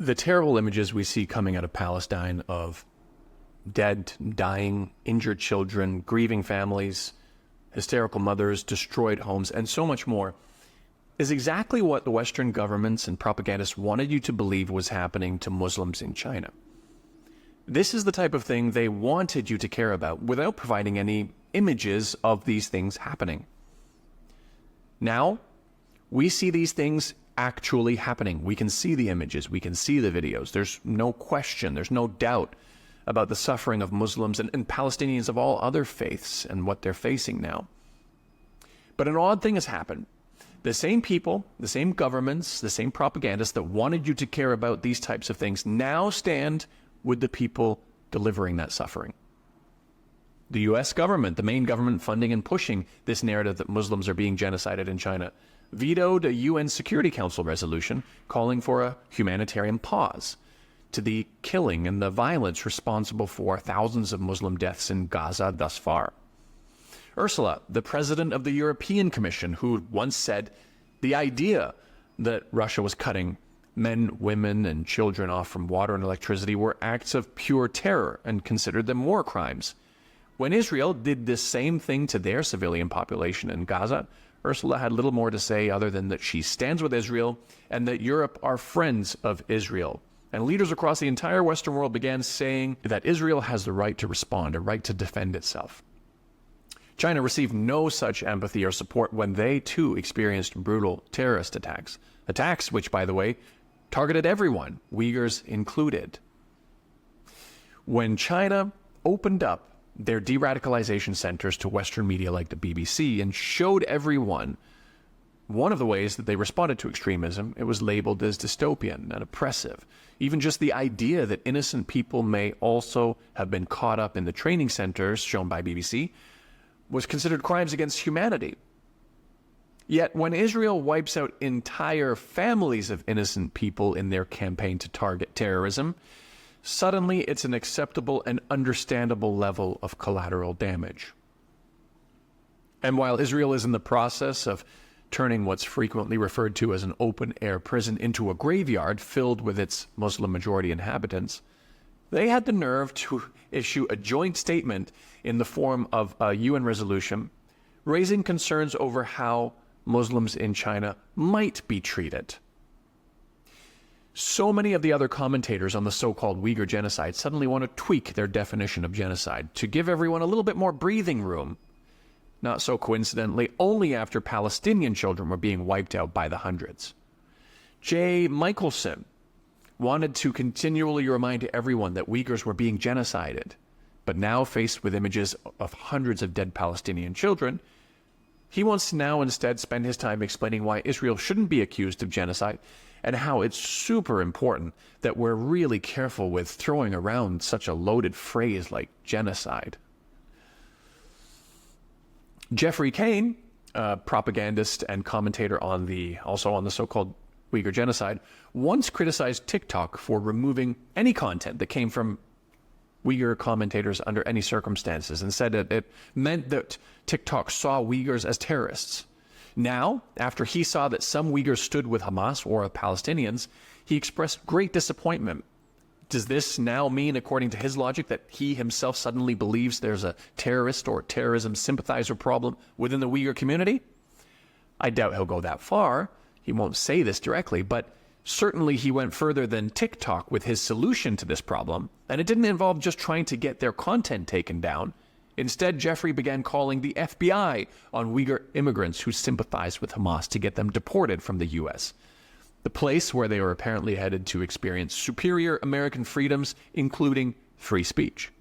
The terrible images we see coming out of Palestine of dead, dying, injured children, grieving families, hysterical mothers, destroyed homes, and so much more is exactly what the Western governments and propagandists wanted you to believe was happening to Muslims in China. This is the type of thing they wanted you to care about without providing any images of these things happening. Now, we see these things actually happening. We can see the images, we can see the videos. There's no question, there's no doubt about the suffering of Muslims and Palestinians of all other faiths and what they're facing now. But an odd thing has happened. The same people, the same governments, the same propagandists that wanted you to care about these types of things now stand with the people delivering that suffering. The US government, the main government funding and pushing this narrative that Muslims are being genocided in China, vetoed a UN Security Council resolution calling for a humanitarian pause to the killing and the violence responsible for thousands of Muslim deaths in Gaza thus far. Ursula, the president of the European Commission, who once said the idea that Russia was cutting men, women, and children off from water and electricity were acts of pure terror and considered them war crimes. When Israel did this same thing to their civilian population in Gaza, Ursula had little more to say other than that she stands with Israel and that Europe are friends of Israel. And leaders across the entire Western world began saying that Israel has the right to respond, a right to defend itself. China received no such empathy or support when they, too, experienced brutal terrorist attacks. Attacks which, by the way, targeted everyone, Uyghurs included. When China opened up their de-radicalization centers to Western media like the BBC and showed everyone one of the ways that they responded to extremism, it was labeled as dystopian and oppressive. Even just the idea that innocent people may also have been caught up in the training centers shown by BBC was considered crimes against humanity. Yet when Israel wipes out entire families of innocent people in their campaign to target terrorism, suddenly it's an acceptable and understandable level of collateral damage. And while Israel is in the process of turning what's frequently referred to as an open-air prison into a graveyard filled with its Muslim-majority inhabitants, they had the nerve to issue a joint statement in the form of a UN resolution raising concerns over how Muslims in China might be treated. So many of the other commentators on the so-called Uyghur genocide suddenly want to tweak their definition of genocide to give everyone a little bit more breathing room. Not so coincidentally, only after Palestinian children were being wiped out by the hundreds. Jay Michelson wanted to continually remind everyone that Uyghurs were being genocided, but now faced with images of hundreds of dead Palestinian children, he wants to now instead spend his time explaining why Israel shouldn't be accused of genocide and how it's super important that we're really careful with throwing around such a loaded phrase like genocide. Jeffrey Kane, a propagandist and commentator also on the so-called Uyghur genocide, once criticized TikTok for removing any content that came from Uyghur commentators under any circumstances and said that it meant that TikTok saw Uyghurs as terrorists. Now, after he saw that some Uyghurs stood with Hamas or Palestinians, he expressed great disappointment. Does this now mean, according to his logic, that he himself suddenly believes there's a terrorist or terrorism sympathizer problem within the Uyghur community? I doubt he'll go that far. He won't say this directly, but certainly he went further than TikTok with his solution to this problem, and it didn't involve just trying to get their content taken down. Instead, Jeffrey began calling the FBI on Uyghur immigrants who sympathized with Hamas to get them deported from the U.S., the place where they were apparently headed to experience superior American freedoms, including free speech.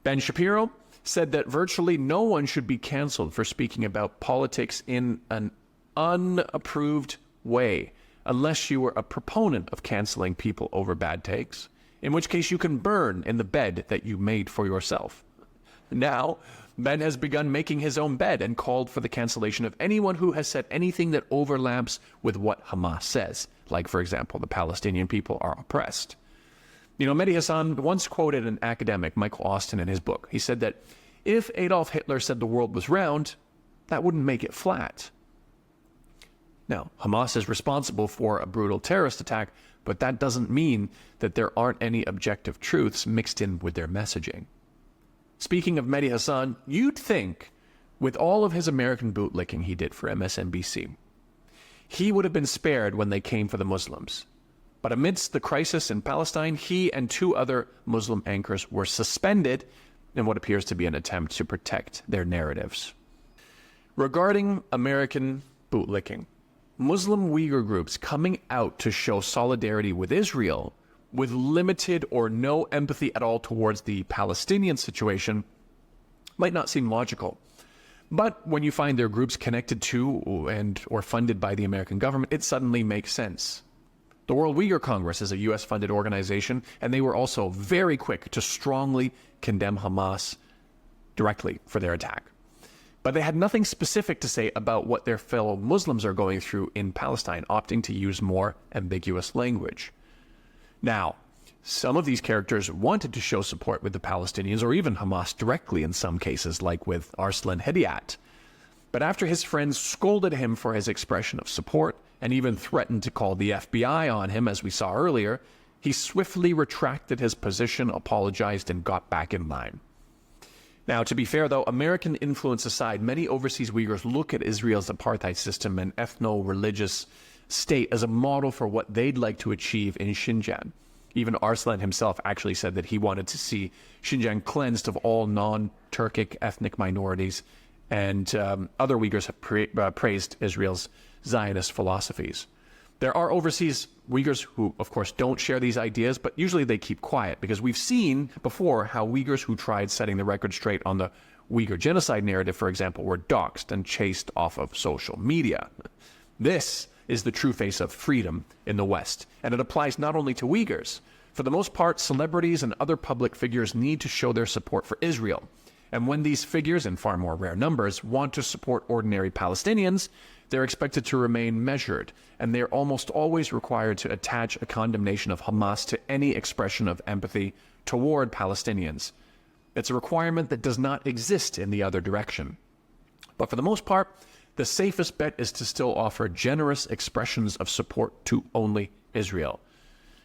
Ben Shapiro said that virtually no one should be canceled for speaking about politics in an unapproved way, unless you were a proponent of canceling people over bad takes, in which case you can burn in the bed that you made for yourself. Now, Ben has begun making his own bed and called for the cancellation of anyone who has said anything that overlaps with what Hamas says, like, for example, the Palestinian people are oppressed. You know, Mehdi Hassan once quoted an academic, Michael Austin, in his book. He said that if Adolf Hitler said the world was round, that wouldn't make it flat. Now, Hamas is responsible for a brutal terrorist attack, but that doesn't mean that there aren't any objective truths mixed in with their messaging. Speaking of Mehdi Hasan, you'd think, with all of his American bootlicking he did for MSNBC, he would have been spared when they came for the Muslims. But amidst the crisis in Palestine, he and 2 other Muslim anchors were suspended in what appears to be an attempt to protect their narratives. Regarding American bootlicking, Muslim Uyghur groups coming out to show solidarity with Israel with limited or no empathy at all towards the Palestinian situation might not seem logical. But when you find their groups connected to and or funded by the American government, it suddenly makes sense. The World Uyghur Congress is a U.S.-funded organization, and they were also very quick to strongly condemn Hamas directly for their attack. But they had nothing specific to say about what their fellow Muslims are going through in Palestine, opting to use more ambiguous language. Now, some of these characters wanted to show support with the Palestinians or even Hamas directly in some cases, like with Arslan Hedayat. But after his friends scolded him for his expression of support and even threatened to call the FBI on him, as we saw earlier, he swiftly retracted his position, apologized, and got back in line. Now, to be fair, though, American influence aside, many overseas Uyghurs look at Israel's apartheid system and ethno-religious state as a model for what they'd like to achieve in Xinjiang. Even Arslan himself actually said that he wanted to see Xinjiang cleansed of all non-Turkic ethnic minorities, and other Uyghurs have praised Israel's Zionist philosophies. There are overseas Uyghurs who, of course, don't share these ideas, but usually they keep quiet, because we've seen before how Uyghurs who tried setting the record straight on the Uyghur genocide narrative, for example, were doxxed and chased off of social media. This is the true face of freedom in the West, and it applies not only to Uyghurs. For the most part, celebrities and other public figures need to show their support for Israel. And when these figures, in far more rare numbers, want to support ordinary Palestinians, they're expected to remain measured, and they're almost always required to attach a condemnation of Hamas to any expression of empathy toward Palestinians. It's a requirement that does not exist in the other direction. But for the most part, the safest bet is to still offer generous expressions of support to only Israel.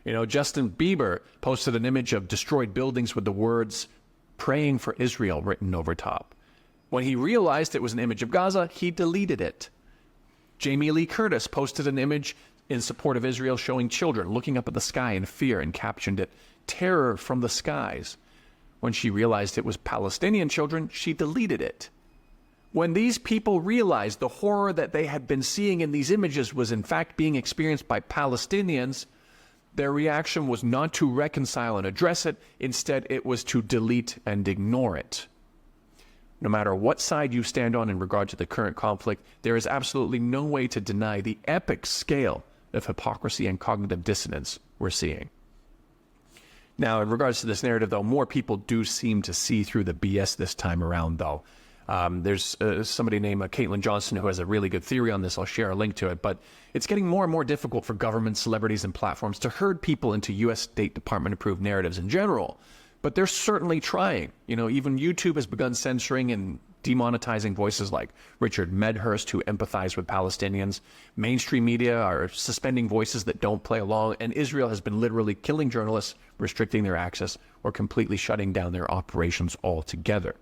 You know, Justin Bieber posted an image of destroyed buildings with the words, "Praying for Israel" written over top. When he realized it was an image of Gaza, he deleted it. Jamie Lee Curtis posted an image in support of Israel showing children looking up at the sky in fear and captioned it, "Terror from the skies." When she realized it was Palestinian children, she deleted it. When these people realized the horror that they had been seeing in these images was in fact being experienced by Palestinians, their reaction was not to reconcile and address it. Instead, it was to delete and ignore it. No matter what side you stand on in regard to the current conflict, there is absolutely no way to deny the epic scale of hypocrisy and cognitive dissonance we're seeing. Now, in regards to this narrative, though, more people do seem to see through the BS this time around, though. There's somebody named Caitlin Johnson who has a really good theory on this. I'll share a link to it. But it's getting more and more difficult for governments, celebrities, and platforms to herd people into U.S. State Department-approved narratives in general. But they're certainly trying. You know, even YouTube has begun censoring and demonetizing voices like Richard Medhurst, who empathize with Palestinians. Mainstream media are suspending voices that don't play along. And Israel has been literally killing journalists, restricting their access, or completely shutting down their operations altogether.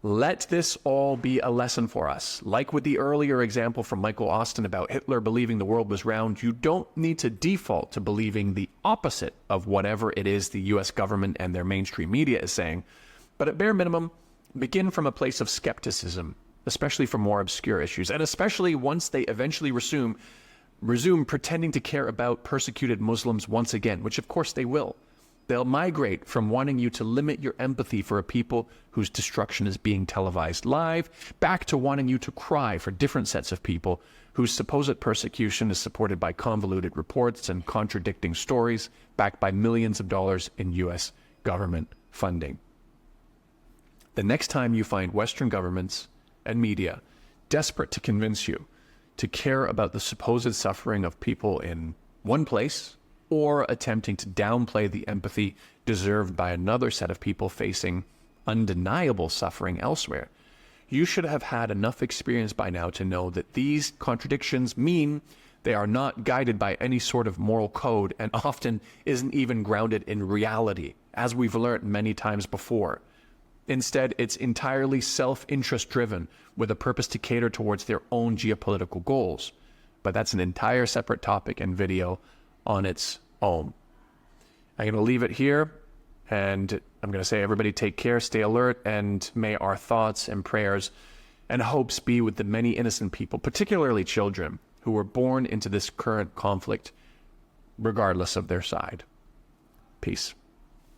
Let this all be a lesson for us. Like with the earlier example from Michael Austin about Hitler believing the world was round, you don't need to default to believing the opposite of whatever it is the U.S. government and their mainstream media is saying. But at bare minimum, begin from a place of skepticism, especially for more obscure issues, and especially once they eventually resume pretending to care about persecuted Muslims once again, which of course they will. They'll migrate from wanting you to limit your empathy for a people whose destruction is being televised live, back to wanting you to cry for different sets of people whose supposed persecution is supported by convoluted reports and contradicting stories backed by millions of dollars in U.S. government funding. The next time you find Western governments and media desperate to convince you to care about the supposed suffering of people in one place, or attempting to downplay the empathy deserved by another set of people facing undeniable suffering elsewhere, you should have had enough experience by now to know that these contradictions mean They are not guided by any sort of moral code and often isn't even grounded in reality, as we've learned many times before. Instead, it's entirely self-interest driven with a purpose to cater towards their own geopolitical goals. But that's an entire separate topic and video on its own. I'm going to leave it here, and I'm going to say everybody take care, stay alert, and may our thoughts and prayers and hopes be with the many innocent people, particularly children, who were born into this current conflict, regardless of their side. Peace.